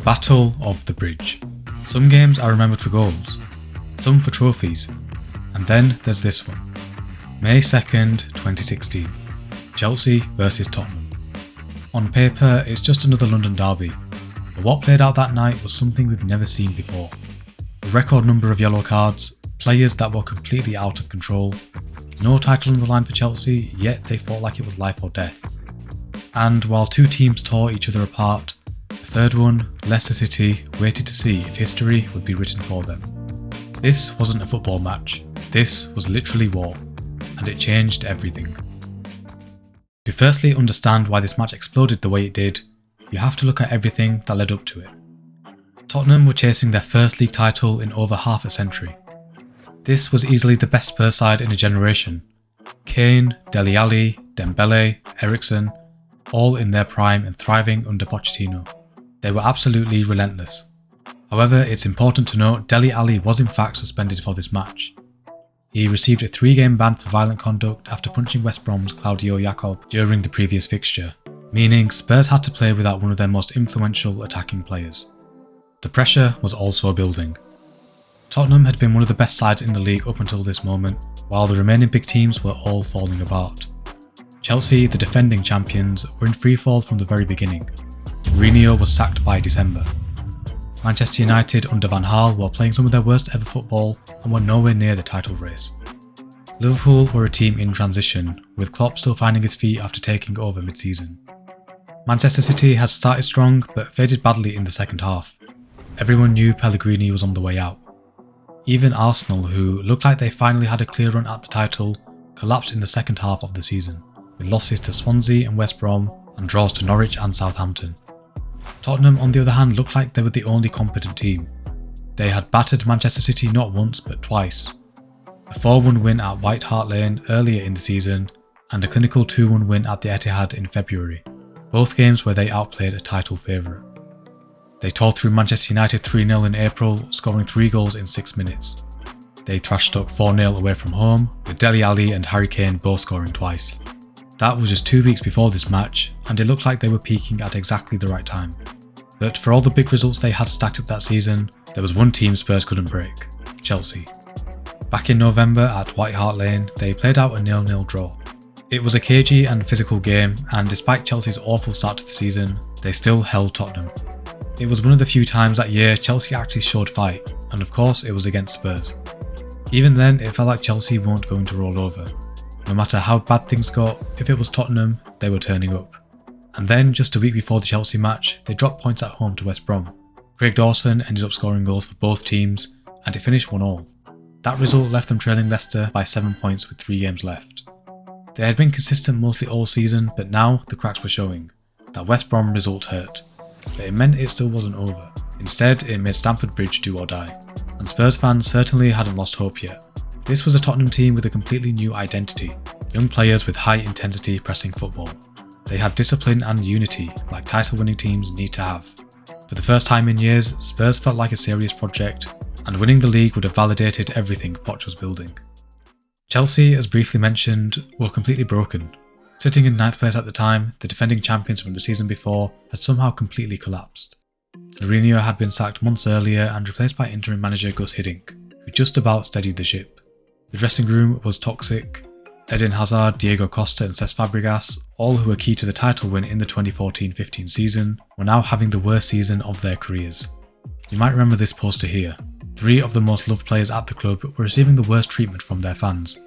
Battle of the Bridge. Some games are remembered for goals, some for trophies, and then there's this one. May 2nd, 2016. Chelsea vs Tottenham. On paper, it's just another London derby, but what played out that night was something we've never seen before. A record number of yellow cards, players that were completely out of control, no title on the line for Chelsea, yet they fought like it was life or death. And while two teams tore each other apart, the third one, Leicester City, waited to see if history would be written for them. This wasn't a football match, this was literally war, and it changed everything. To firstly understand why this match exploded the way it did, you have to look at everything that led up to it. Tottenham were chasing their first league title in over half a century. This was easily the best Spurs side in a generation. Kane, Dele Alli, Dembele, Eriksen, all in their prime and thriving under Pochettino. They were absolutely relentless. However, it's important to note Dele Alli was in fact suspended for this match. He received a 3-game ban for violent conduct after punching West Brom's Claudio Yacob during the previous fixture, meaning Spurs had to play without one of their most influential attacking players. The pressure was also building. Tottenham had been one of the best sides in the league up until this moment, while the remaining big teams were all falling apart. Chelsea, the defending champions, were in freefall from the very beginning. Mourinho was sacked by December. Manchester United under Van Gaal were playing some of their worst ever football and were nowhere near the title race. Liverpool were a team in transition, with Klopp still finding his feet after taking over mid-season. Manchester City had started strong but faded badly in the second half. Everyone knew Pellegrini was on the way out. Even Arsenal, who looked like they finally had a clear run at the title, collapsed in the second half of the season, with losses to Swansea and West Brom and draws to Norwich and Southampton. Tottenham, on the other hand, looked like they were the only competent team. They had battered Manchester City not once but twice. A 4-1 win at White Hart Lane earlier in the season, and a clinical 2-1 win at the Etihad in February, both games where they outplayed a title favourite. They tore through Manchester United 3-0 in April, scoring 3 goals in 6 minutes. They thrashed Stoke 4-0 away from home, with Dele Alli and Harry Kane both scoring twice. That was just 2 weeks before this match, and it looked like they were peaking at exactly the right time. But for all the big results they had stacked up that season, there was one team Spurs couldn't break: Chelsea. Back in November at White Hart Lane, they played out a 0-0 draw. It was a cagey and physical game, and despite Chelsea's awful start to the season, they still held Tottenham. It was one of the few times that year Chelsea actually showed fight, and of course it was against Spurs. Even then, it felt like Chelsea weren't going to roll over. No matter how bad things got, if it was Tottenham, they were turning up. And then, just a week before the Chelsea match, they dropped points at home to West Brom. Craig Dawson ended up scoring goals for both teams, and it finished 1-1. That result left them trailing Leicester by 7 points with 3 games left. They had been consistent mostly all season, but now the cracks were showing. That West Brom result hurt, but it meant it still wasn't over. Instead, it made Stamford Bridge do or die, and Spurs fans certainly hadn't lost hope yet. This was a Tottenham team with a completely new identity, young players with high intensity pressing football. They had discipline and unity, like title-winning teams need to have. For the first time in years, Spurs felt like a serious project, and winning the league would have validated everything Poch was building. Chelsea, as briefly mentioned, were completely broken. Sitting in 9th place at the time, the defending champions from the season before had somehow completely collapsed. Mourinho had been sacked months earlier and replaced by interim manager Gus Hiddink, who just about steadied the ship. The dressing room was toxic. Eden Hazard, Diego Costa and Cesc Fabregas, all who were key to the title win in the 2014-15 season, were now having the worst season of their careers. You might remember this poster here. 3 of the most loved players at the club were receiving the worst treatment from their fans.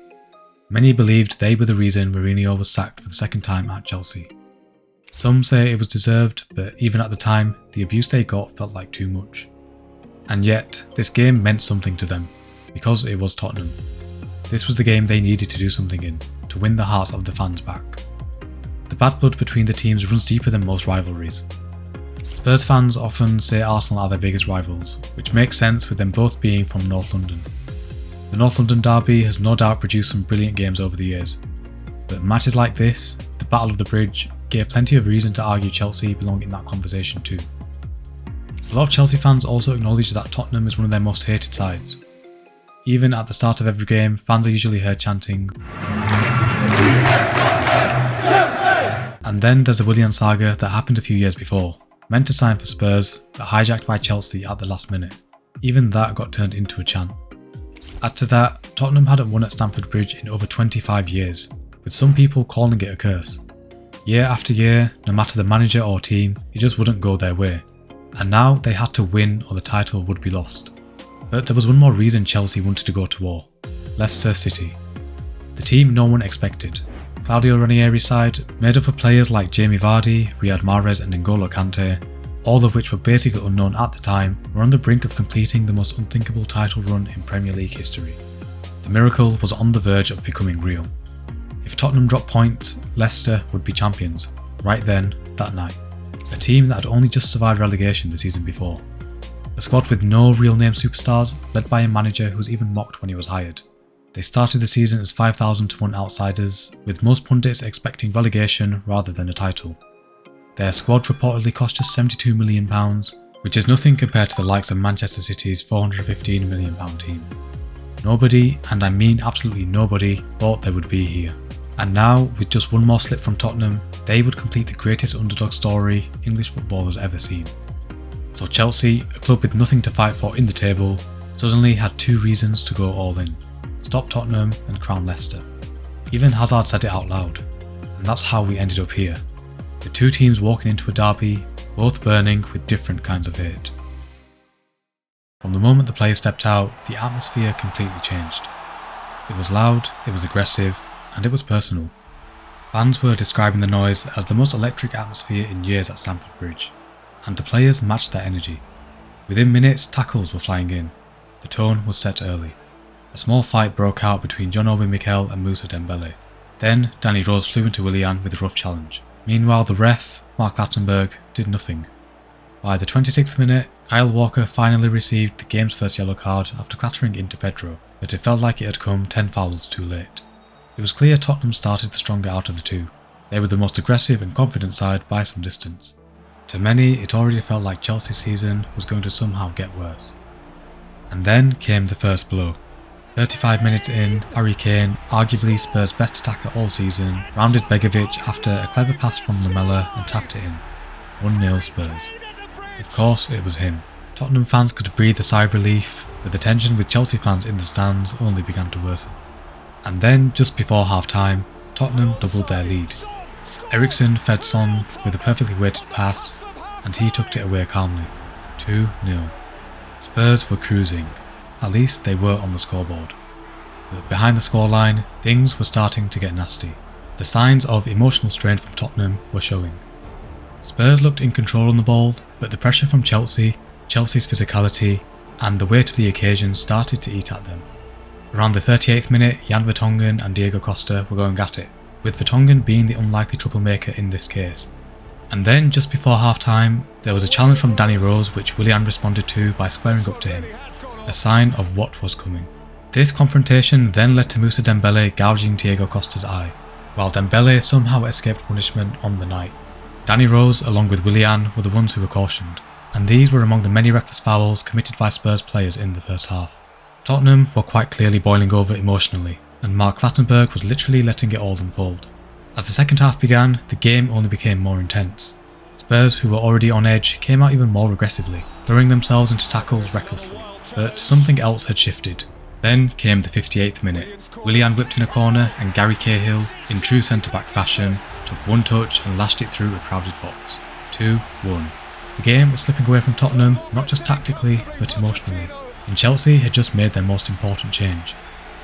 Many believed they were the reason Mourinho was sacked for the second time at Chelsea. Some say it was deserved, but even at the time, the abuse they got felt like too much. And yet, this game meant something to them, because it was Tottenham. This was the game they needed to do something in, to win the hearts of the fans back. The bad blood between the teams runs deeper than most rivalries. Spurs fans often say Arsenal are their biggest rivals, which makes sense with them both being from North London. The North London derby has no doubt produced some brilliant games over the years, but matches like this, the Battle of the Bridge, gave plenty of reason to argue Chelsea belong in that conversation too. A lot of Chelsea fans also acknowledge that Tottenham is one of their most hated sides. Even at the start of every game, fans are usually heard chanting. And then there's the Willian saga that happened a few years before. meant to sign for Spurs but hijacked by Chelsea at the last minute. Even that got turned into a chant. Add to that, Tottenham hadn't won at Stamford Bridge in over 25 years, with some people calling it a curse. Year after year, no matter the manager or team, it just wouldn't go their way. And now they had to win or the title would be lost. But there was one more reason Chelsea wanted to go to war: Leicester City. The team no one expected. Claudio Ranieri's side, made up of players like Jamie Vardy, Riyad Mahrez and N'Golo Kante, all of which were basically unknown at the time, were on the brink of completing the most unthinkable title run in Premier League history. The miracle was on the verge of becoming real. If Tottenham dropped points, Leicester would be champions, right then, that night. A team that had only just survived relegation the season before. A squad with no real name superstars, led by a manager who was even mocked when he was hired. They started the season as 5,000 to 1 outsiders, with most pundits expecting relegation rather than a title. Their squad reportedly cost just £72 million, which is nothing compared to the likes of Manchester City's £415 million team. Nobody, and I mean absolutely nobody, thought they would be here. And now, with just one more slip from Tottenham, they would complete the greatest underdog story English football has ever seen. So Chelsea, a club with nothing to fight for in the table, suddenly had two reasons to go all in: stop Tottenham and crown Leicester. Even Hazard said it out loud, and that's how we ended up here. The two teams walking into a derby, both burning with different kinds of hate. From the moment the players stepped out, the atmosphere completely changed. It was loud, it was aggressive, and it was personal. Fans were describing the noise as the most electric atmosphere in years at Stamford Bridge, and the players matched their energy. Within minutes, tackles were flying in. The tone was set early. A small fight broke out between John Obi Mikel and Moussa Dembele. Then, Danny Rose flew into Willian with a rough challenge. Meanwhile, the ref, Mark Clattenburg, did nothing. By the 26th minute, Kyle Walker finally received the game's first yellow card after clattering into Pedro, but it felt like it had come 10 fouls too late. It was clear Tottenham started the stronger out of the two. They were the most aggressive and confident side by some distance. To many, it already felt like Chelsea's season was going to somehow get worse. And then came the first blow. 35 minutes in, Harry Kane, arguably Spurs' best attacker all season, rounded Begovic after a clever pass from Lamela and tapped it in. 1-0 Spurs. Of course, it was him. Tottenham fans could breathe a sigh of relief, but the tension with Chelsea fans in the stands only began to worsen. And then, just before half-time, Tottenham doubled their lead. Eriksen fed Son with a perfectly weighted pass, and he tucked it away calmly. 2-0. Spurs were cruising. At least they were on the scoreboard. But behind the scoreline, things were starting to get nasty. The signs of emotional strain from Tottenham were showing. Spurs looked in control on the ball, but the pressure from Chelsea, Chelsea's physicality, and the weight of the occasion started to eat at them. Around the 38th minute, Jan Vertonghen and Diego Costa were going at it, with Vertonghen being the unlikely troublemaker in this case. And then, just before half-time, there was a challenge from Danny Rose which Willian responded to by squaring up to him, a sign of what was coming. This confrontation then led to Moussa Dembele gouging Diego Costa's eye, while Dembele somehow escaped punishment on the night. Danny Rose, along with Willian, were the ones who were cautioned, and these were among the many reckless fouls committed by Spurs players in the first half. Tottenham were quite clearly boiling over emotionally, and Mark Clattenburg was literally letting it all unfold. As the second half began, the game only became more intense. Spurs, who were already on edge, came out even more aggressively, throwing themselves into tackles recklessly. But something else had shifted. Then came the 58th minute. Willian whipped in a corner and Gary Cahill, in true centre-back fashion, took one touch and lashed it through a crowded box. 2-1. The game was slipping away from Tottenham, not just tactically, but emotionally. And Chelsea had just made their most important change.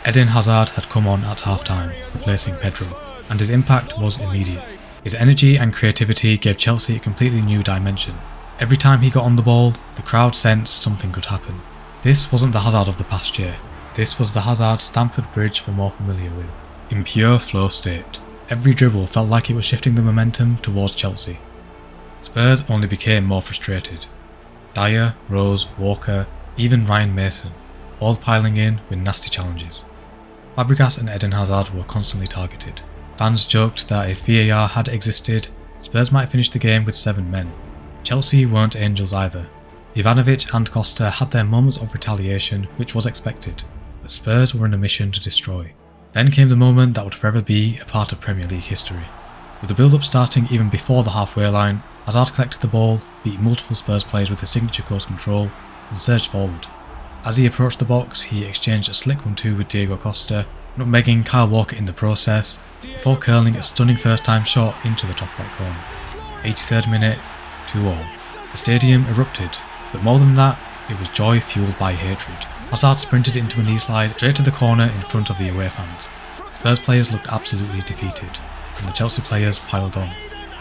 Eden Hazard had come on at half-time, replacing Pedro, and his impact was immediate. His energy and creativity gave Chelsea a completely new dimension. Every time he got on the ball, the crowd sensed something could happen. This wasn't the Hazard of the past year. This was the Hazard Stamford Bridge we're more familiar with. In pure flow state, every dribble felt like it was shifting the momentum towards Chelsea. Spurs only became more frustrated. Dyer, Rose, Walker, even Ryan Mason, all piling in with nasty challenges. Fabregas and Eden Hazard were constantly targeted. Fans joked that if VAR had existed, Spurs might finish the game with 7 men. Chelsea weren't angels either. Ivanovic and Costa had their moments of retaliation, which was expected, but Spurs were on a mission to destroy. Then came the moment that would forever be a part of Premier League history. With the build-up starting even before the halfway line, Hazard collected the ball, beat multiple Spurs players with his signature close control, and surged forward. As he approached the box, he exchanged a slick 1-2 with Diego Costa, nutmegging Kyle Walker in the process, before curling a stunning first-time shot into the top right corner. 83rd minute, 2-all. The stadium erupted, but more than that, it was joy fueled by hatred. Hazard sprinted into a knee slide straight to the corner in front of the away fans. Spurs players looked absolutely defeated, and the Chelsea players piled on.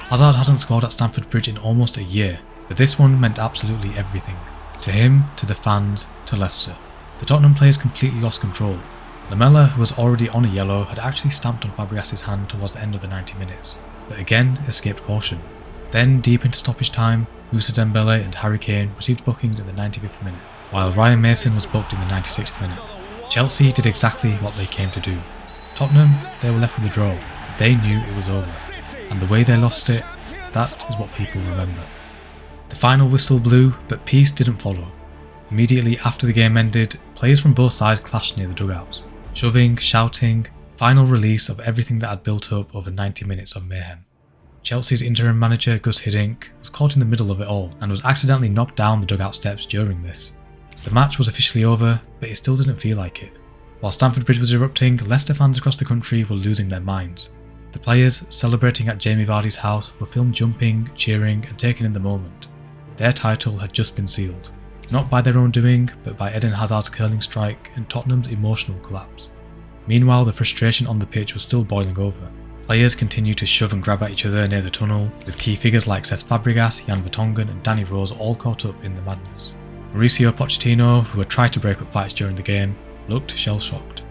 Hazard hadn't scored at Stamford Bridge in almost a year, but this one meant absolutely everything. To him, to the fans, to Leicester. The Tottenham players completely lost control. Lamela, who was already on a yellow, had actually stamped on Fabregas' hand towards the end of the 90 minutes, but again escaped caution. Then, deep into stoppage time, Moussa Dembele and Harry Kane received bookings in the 95th minute, while Ryan Mason was booked in the 96th minute. Chelsea did exactly what they came to do. Tottenham, they were left with a draw. They knew it was over, and the way they lost it, that is what people remember. The final whistle blew, but peace didn't follow. Immediately after the game ended, players from both sides clashed near the dugouts, shoving, shouting, final release of everything that had built up over 90 minutes of mayhem. Chelsea's interim manager Gus Hiddink was caught in the middle of it all and was accidentally knocked down the dugout steps during this. The match was officially over, but it still didn't feel like it. While Stamford Bridge was erupting, Leicester fans across the country were losing their minds. The players, celebrating at Jamie Vardy's house, were filmed jumping, cheering and taking in the moment. Their title had just been sealed, not by their own doing, but by Eden Hazard's curling strike and Tottenham's emotional collapse. Meanwhile, the frustration on the pitch was still boiling over. Players continued to shove and grab at each other near the tunnel, with key figures like Cesc Fabregas, Jan Vertonghen and Danny Rose all caught up in the madness. Mauricio Pochettino, who had tried to break up fights during the game, looked shell-shocked.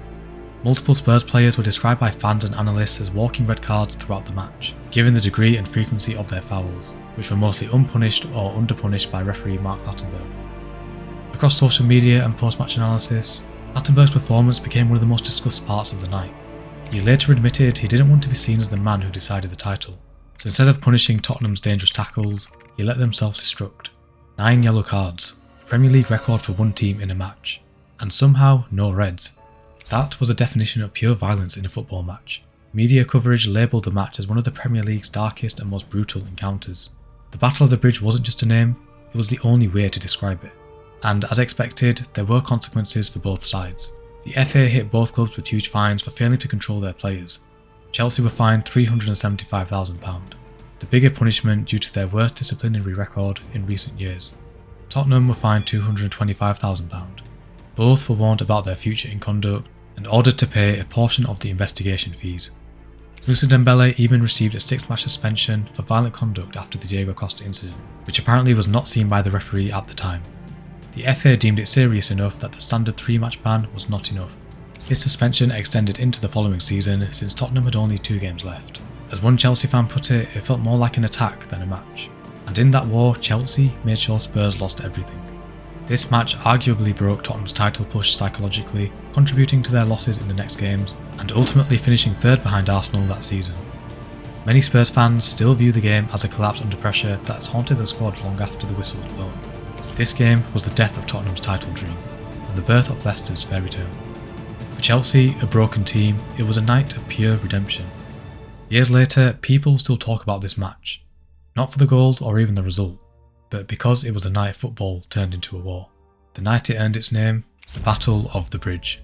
Multiple Spurs players were described by fans and analysts as walking red cards throughout the match, given the degree and frequency of their fouls, which were mostly unpunished or underpunished by referee Mark Clattenburg. Across social media and post-match analysis, Clattenburg's performance became one of the most discussed parts of the night. He later admitted he didn't want to be seen as the man who decided the title, so instead of punishing Tottenham's dangerous tackles, he let them self-destruct. 9 yellow cards, a Premier League record for one team in a match, and somehow no reds. That was a definition of pure violence in a football match. Media coverage labelled the match as one of the Premier League's darkest and most brutal encounters. The Battle of the Bridge wasn't just a name, it was the only way to describe it. And as expected, there were consequences for both sides. The FA hit both clubs with huge fines for failing to control their players. Chelsea were fined £375,000, the bigger punishment due to their worst disciplinary record in recent years. Tottenham were fined £225,000. Both were warned about their future in conduct and ordered to pay a portion of the investigation fees. Moussa Dembele even received a 6-match suspension for violent conduct after the Diego Costa incident, which apparently was not seen by the referee at the time. The FA deemed it serious enough that the standard 3-match ban was not enough. His suspension extended into the following season since Tottenham had only 2 games left. As one Chelsea fan put it, it felt more like an attack than a match. And in that war, Chelsea made sure Spurs lost everything. This match arguably broke Tottenham's title push psychologically, contributing to their losses in the next games, and ultimately finishing 3rd behind Arsenal that season. Many Spurs fans still view the game as a collapse under pressure that has haunted the squad long after the whistle had blown. This game was the death of Tottenham's title dream, and the birth of Leicester's fairy tale. For Chelsea, a broken team, it was a night of pure redemption. Years later, people still talk about this match, not for the goals or even the result, but because it was a night football turned into a war. The night it earned its name, the Battle of the Bridge.